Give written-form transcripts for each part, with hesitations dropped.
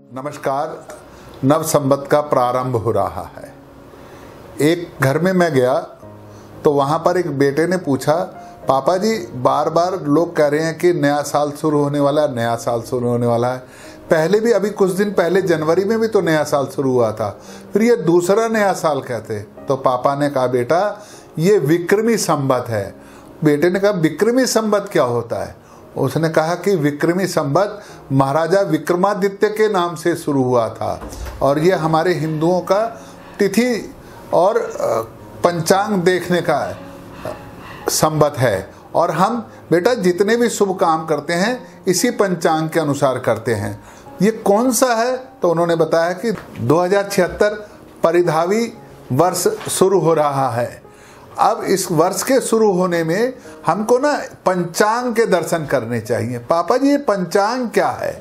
नमस्कार। नव संवत का प्रारंभ हो रहा है। एक घर में मैं गया तो वहाँ पर एक बेटे ने पूछा, पापा जी बार बार लोग कह रहे हैं कि नया साल शुरू होने वाला है, नया साल शुरू होने वाला है। पहले भी अभी कुछ दिन पहले जनवरी में भी तो नया साल शुरू हुआ था, फिर ये दूसरा नया साल कहते। तो पापा ने कहा, बेटा ये विक्रमी संवत है। बेटे ने कहा, विक्रमी संवत क्या होता है? उसने कहा कि विक्रमी संवत महाराजा विक्रमादित्य के नाम से शुरू हुआ था और ये हमारे हिंदुओं का तिथि और पंचांग देखने का संवत है। और हम बेटा जितने भी शुभ काम करते हैं इसी पंचांग के अनुसार करते हैं। ये कौन सा है? तो उन्होंने बताया कि 2076 परिधावी वर्ष शुरू हो रहा है। अब इस वर्ष के शुरू होने में हमको ना पंचांग के दर्शन करने चाहिए। पापा जी ये पंचांग क्या है?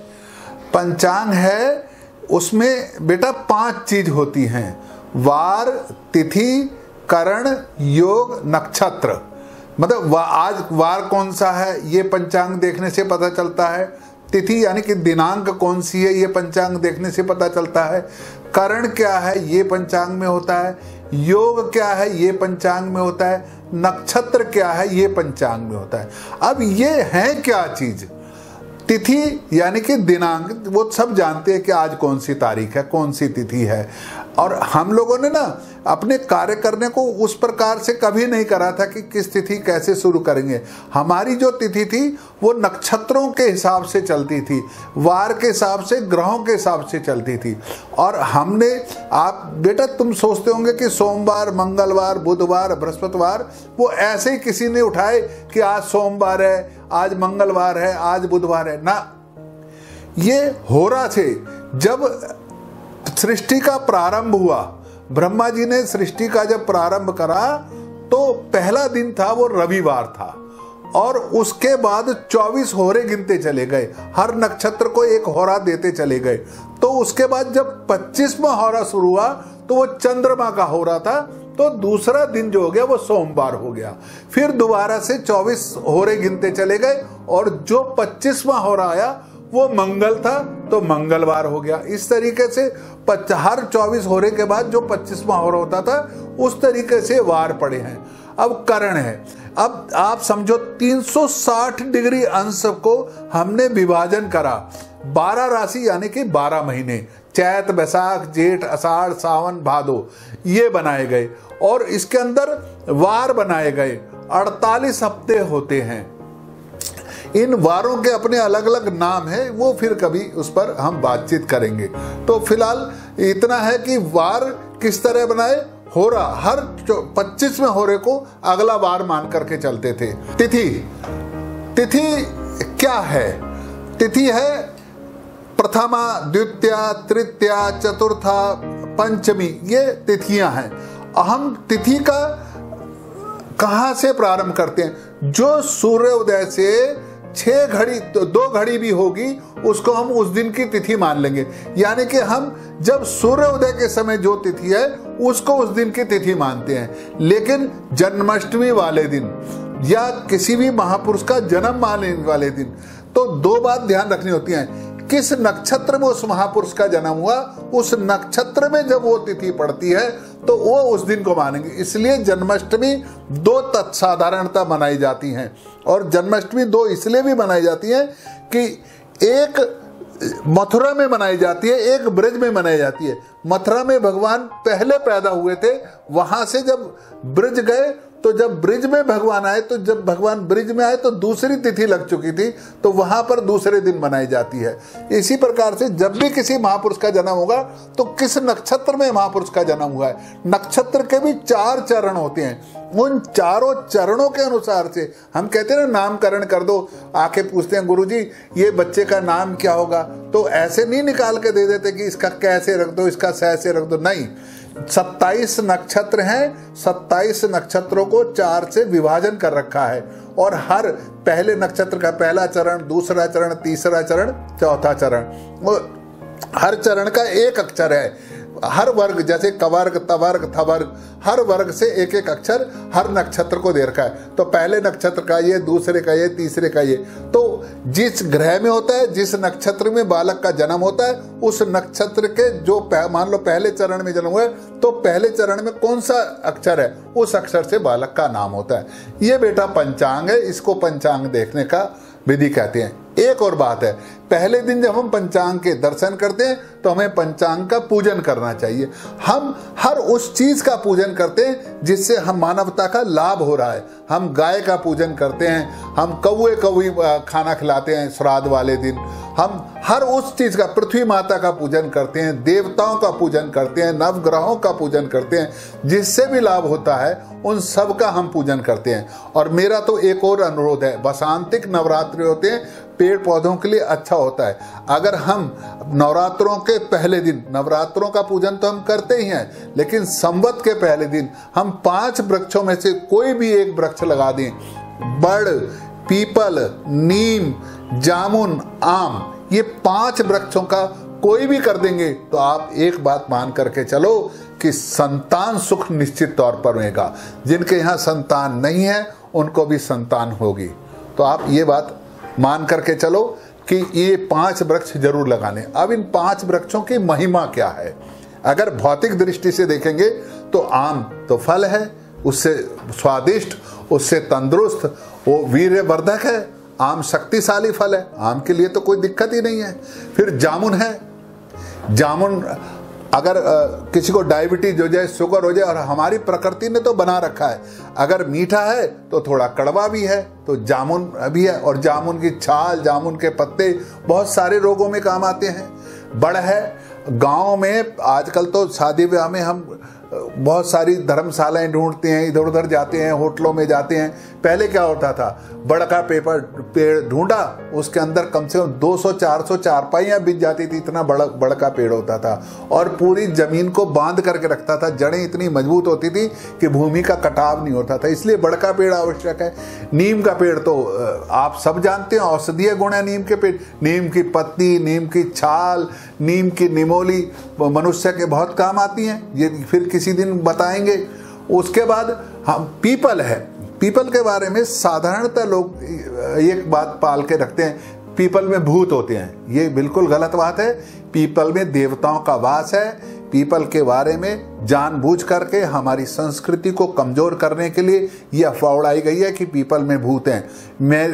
पंचांग है, उसमें बेटा 5 चीज होती हैं: वार, तिथि, करण, योग, नक्षत्र। मतलब आज वार कौन सा है ये पंचांग देखने से पता चलता है। तिथि यानी कि दिनांक कौन सी है ये पंचांग देखने से पता चलता है। करण क्या है ये पंचांग में होता है। योग क्या है ये पंचांग में होता है। नक्षत्र क्या है ये पंचांग में होता है। अब ये है क्या चीज? तिथि यानी कि दिनांक, वो सब जानते हैं कि आज कौन सी तारीख है, कौन सी तिथि है। और हम लोगों ने ना अपने कार्य करने को उस प्रकार से कभी नहीं करा था कि किस तिथि कैसे शुरू करेंगे। हमारी जो तिथि थी वो नक्षत्रों के हिसाब से चलती थी, वार के हिसाब से, ग्रहों के हिसाब से चलती थी। और हमने, आप बेटा तुम सोचते होंगे कि सोमवार, मंगलवार, बुधवार, बृहस्पतिवार, वो ऐसे ही किसी ने उठाए कि आज सोमवार है, आज मंगलवार है, आज बुधवार है ना। ये होरा से जब सृष्टि का प्रारंभ हुआ, ब्रह्मा जी ने सृष्टि का जब प्रारंभ करा तो पहला दिन था वो रविवार था और उसके बाद 24 होरे गिनते चले गए, हर नक्षत्र को एक होरा देते चले गए। तो उसके बाद जब 25वां होरा शुरू हुआ तो वो चंद्रमा का होरा था, तो दूसरा दिन जो हो गया वो सोमवार हो गया। फिर दोबारा से 24 होरे गिनते चले गए और जो 25वां होरा आया वो मंगल था तो मंगलवार हो गया। इस तरीके से हर 24 होरे के बाद जो 25वां होरा होता था उस तरीके से वार पड़े हैं। अब करण है। अब आप समझो 360 डिग्री अंश को हमने विभाजन करा। 12 राशि यानी कि 12 महीने, चैत, बैसाख, जेठ, आषाढ़, सावन, भादो, ये बनाए गए और इसके अंदर वार बनाए गए। 48 हफ्ते होते हैं। इन वारों के अपने अलग अलग नाम हैं, वो फिर कभी उस पर हम बातचीत करेंगे। तो फिलहाल इतना है कि वार किस तरह बनाए। होरा, हर 25वें होरे को अगला वार मान करके चलते थे। तिथि, तिथि क्या है? तिथि है प्रथमा, द्वितीया, तृतीया, चतुर्था, पंचमी, ये तिथियां हैं। हम तिथि का कहां से प्रारंभ करते हैं? जो सूर्योदय से 6 घड़ी, 2 घड़ी भी होगी उसको हम उस दिन की तिथि मान लेंगे। यानी कि हम जब सूर्योदय के समय जो तिथि है उसको उस दिन की तिथि मानते हैं। लेकिन जन्माष्टमी वाले दिन या किसी भी महापुरुष का जन्म मानने वाले दिन तो 2 बात ध्यान रखनी होती है। किस नक्षत्र में उस महापुरुष का जन्म हुआ, उस नक्षत्र में जब वो तिथि पड़ती है तो वो उस दिन को मानेंगे। इसलिए जन्माष्टमी 2 तत्साधारणता मनाई जाती हैं। और जन्माष्टमी 2 इसलिए भी मनाई जाती है कि एक मथुरा में मनाई जाती है, एक ब्रज में मनाई जाती है। मथुरा में भगवान पहले पैदा हुए थे, वहां से जब ब्रज गए तो जब ब्रिज में भगवान आए, तो जब भगवान ब्रिज में आए तो दूसरी तिथि लग चुकी थी, तो वहां पर दूसरे दिन मनाई जाती है। इसी प्रकार से जब भी किसी महापुरुष का जन्म होगा तो किस नक्षत्र में महापुरुष का जन्म हुआ है। नक्षत्र के भी 4 चरण होते हैं। उन चारों चरणों के अनुसार से हम कहते हैं ना, नामकरण कर दो। आके पूछते हैं, गुरुजी ये बच्चे का नाम क्या होगा? तो ऐसे नहीं निकाल के दे देते कि इसका कैसे रख दो, इसका सैसे रख दो, नहीं। 27 नक्षत्र हैं, 27 नक्षत्रों को 4 से विभाजन कर रखा है और हर पहले नक्षत्र का पहला चरण, दूसरा चरण, तीसरा चरण, चौथा चरण, हर चरण का एक अक्षर है। हर वर्ग, जैसे कवर्ग, तवर्ग, थवर्ग, हर वर्ग से एक एक अक्षर हर नक्षत्र को दे रखा है। तो पहले नक्षत्र का ये, दूसरे का ये, तीसरे का ये। तो जिस ग्रह में होता है, जिस नक्षत्र में बालक का जन्म होता है, उस नक्षत्र के जो मान लो पहले चरण में जन्म हुआ है, तो पहले चरण में कौन सा अक्षर है, उस अक्षर से बालक का नाम होता है। ये बेटा पंचांग है, इसको पंचांग देखने का विधि कहते हैं। एक और बात है, पहले दिन जब हम पंचांग के दर्शन करते हैं तो हमें पंचांग का पूजन करना चाहिए। हम हर उस चीज का पूजन करते हैं जिससे हम मानवता का लाभ हो रहा है। हम गाय का पूजन करते हैं, हम कौए खाना खिलाते हैं श्राद्ध वाले दिन, हम हर उस चीज का, पृथ्वी माता का पूजन करते हैं, देवताओं का पूजन करते हैं, नवग्रहों का पूजन करते हैं, जिससे भी लाभ होता है उन सब का हम पूजन करते हैं। और मेरा तो एक और अनुरोध है, वसंतिक नवरात्रि होते हैं, पेड़ पौधों के लिए अच्छा होता है। अगर हम नवरात्रों के पहले दिन, नवरात्रों का पूजन तो हम करते ही हैं, लेकिन संवत के पहले दिन हम 5 वृक्षों में से कोई भी एक वृक्ष लगा दें, बड़, पीपल, नीम, जामुन, आम, ये 5 वृक्षों का कोई भी कर देंगे तो आप एक बात मान करके चलो कि संतान सुख निश्चित तौर पर होगा। जिनके यहाँ संतान नहीं है उनको भी संतान होगी। तो आप ये बात मान करके चलो कि ये 5 वृक्ष जरूर लगाने। अब इन 5 वृक्षों की महिमा क्या है? अगर भौतिक दृष्टि से देखेंगे तो आम तो फल है, उससे स्वादिष्ट, उससे तंदुरुस्त, वो वीर्यवर्धक है, आम शक्तिशाली फल है, आम के लिए तो कोई दिक्कत ही नहीं है। फिर जामुन है, जामुन अगर किसी को डायबिटीज हो जाए, शुगर हो जाए, और हमारी प्रकृति ने तो बना रखा है, अगर मीठा है तो थोड़ा कड़वा भी है, तो जामुन भी है। और जामुन की छाल, जामुन के पत्ते बहुत सारे रोगों में काम आते हैं। बड़ है, गांव में आजकल तो शादी ब्याह में हम बहुत सारी धर्मशालाएं ढूंढते हैं, इधर उधर जाते हैं, होटलों में जाते हैं। पहले क्या होता था, बड़ का पेड़ ढूंढा, उसके अंदर कम से कम 200-400 चारपाइयां बिछ जाती थी, इतना बड़ का पेड़ होता था, और पूरी जमीन को बांध करके रखता था। जड़ें इतनी मजबूत होती थी कि भूमि का कटाव नहीं होता था, इसलिए बड़ का पेड़ आवश्यक है। नीम का पेड़ तो आप सब जानते हैं, औषधीय गुण है नीम के पेड़। नीम की पत्ती, नीम की छाल, नीम की निमोली मनुष्य के बहुत काम आती हैं, ये फिर किसी दिन बताएंगे। उसके बाद हम पीपल है, पीपल के बारे में साधारणतः लोग एक बात पाल के रखते हैं, पीपल में भूत होते हैं। ये बिल्कुल गलत बात है। पीपल में देवताओं का वास है। पीपल के बारे में जानबूझ करके हमारी संस्कृति को कमजोर करने के लिए ये अफवाह उड़ाई गई है कि पीपल में भूत हैं।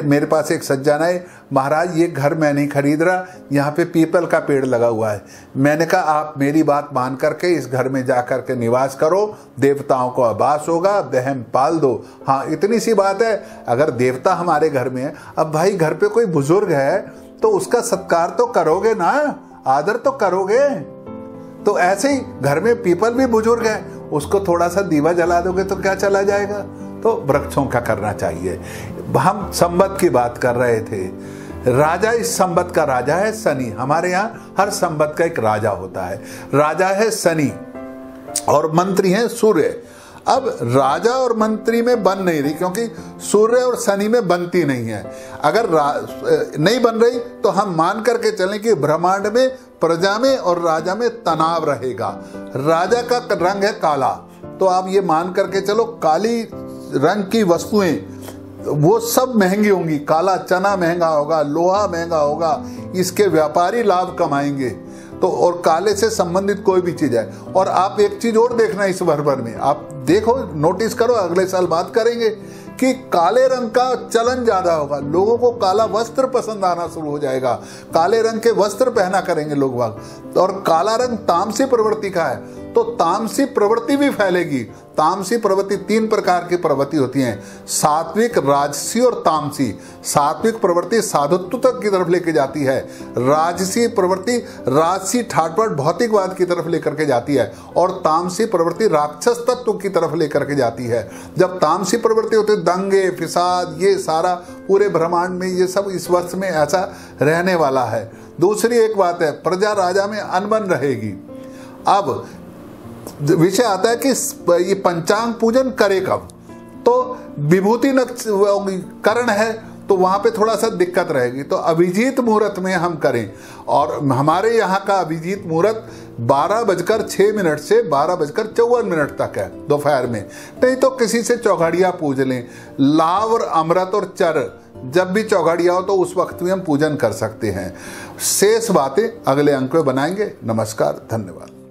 मेरे पास एक सज्जन है, महाराज ये घर मैं नहीं खरीद रहा, यहाँ पे पीपल का पेड़ लगा हुआ है। मैंने कहा आप मेरी बात मान करके इस घर में जा करके निवास करो, देवताओं को आवास होगा, वहम पाल दो। हाँ, इतनी सी बात है। अगर देवता हमारे घर में है, अब भाई घर पे कोई बुजुर्ग है तो उसका सत्कार तो करोगे ना, आदर तो करोगे। तो ऐसे ही घर में पीपल भी बुजुर्ग है, उसको थोड़ा सा दीवा जला दोगे तो क्या चला जाएगा। तो वृक्षों का करना चाहिए। हम संवत की बात कर रहे थे, राजा इस संवत का राजा है शनि। हमारे यहाँ हर संवत का एक राजा होता है, राजा है शनि और मंत्री है सूर्य। अब राजा और मंत्री में बन नहीं रही, क्योंकि सूर्य और शनि में बनती नहीं है। अगर नहीं बन रही तो हम मान करके चलें कि ब्रह्मांड में प्रजा में और राजा में तनाव रहेगा। राजा का रंग है काला, तो आप ये मान करके चलो काली रंग की वस्तुएं वो सब महंगी होंगी। काला चना महंगा होगा, लोहा महंगा होगा, इसके व्यापारी लाभ कमाएंगे। तो और काले से संबंधित कोई भी चीज है। और आप एक चीज और देखना इस भर में, आप देखो, नोटिस करो, अगले साल बात करेंगे कि काले रंग का चलन ज्यादा होगा। लोगों को काला वस्त्र पसंद आना शुरू हो जाएगा, काले रंग के वस्त्र पहना करेंगे लोग बाग। और काला रंग तामसी प्रवृत्ति का है, तो तामसी प्रवृत्ति भी फैलेगी। तामसी प्रवृत्ति 3 प्रकार की प्रवृत्ति होती हैं, सात्विक, राजसी और तामसी। सात्विक प्रवृत्ति साधुत्व तक की तरफ लेके जाती है, राजसी प्रवृत्ति राजसी ठाटबाट भौतिकवाद की तरफ लेकर के जाती है, और तामसी प्रवृत्ति राक्षस तत्व की तरफ लेकर के जाती है। जब तामसी प्रवृत्ति होती है, दंगे फिसाद, ये सारा पूरे ब्रह्मांड में ये सब इस वर्ष में ऐसा रहने वाला है। दूसरी एक बात है, प्रजा राजा में अनबन रहेगी। अब विषय आता है कि ये पंचांग पूजन करे कब, तो विभूति करण है तो वहां पे थोड़ा सा दिक्कत रहेगी। तो अभिजीत मुहूर्त में हम करें, और हमारे यहाँ का अभिजीत मुहूर्त 12:06 से 12:54 तक है दोपहर में। नहीं तो किसी से चौघड़िया पूज लें। लाव और अमृत और चर जब भी चौघड़िया हो तो उस वक्त भी हम पूजन कर सकते हैं। शेष बातें अगले अंक में बनाएंगे। नमस्कार, धन्यवाद।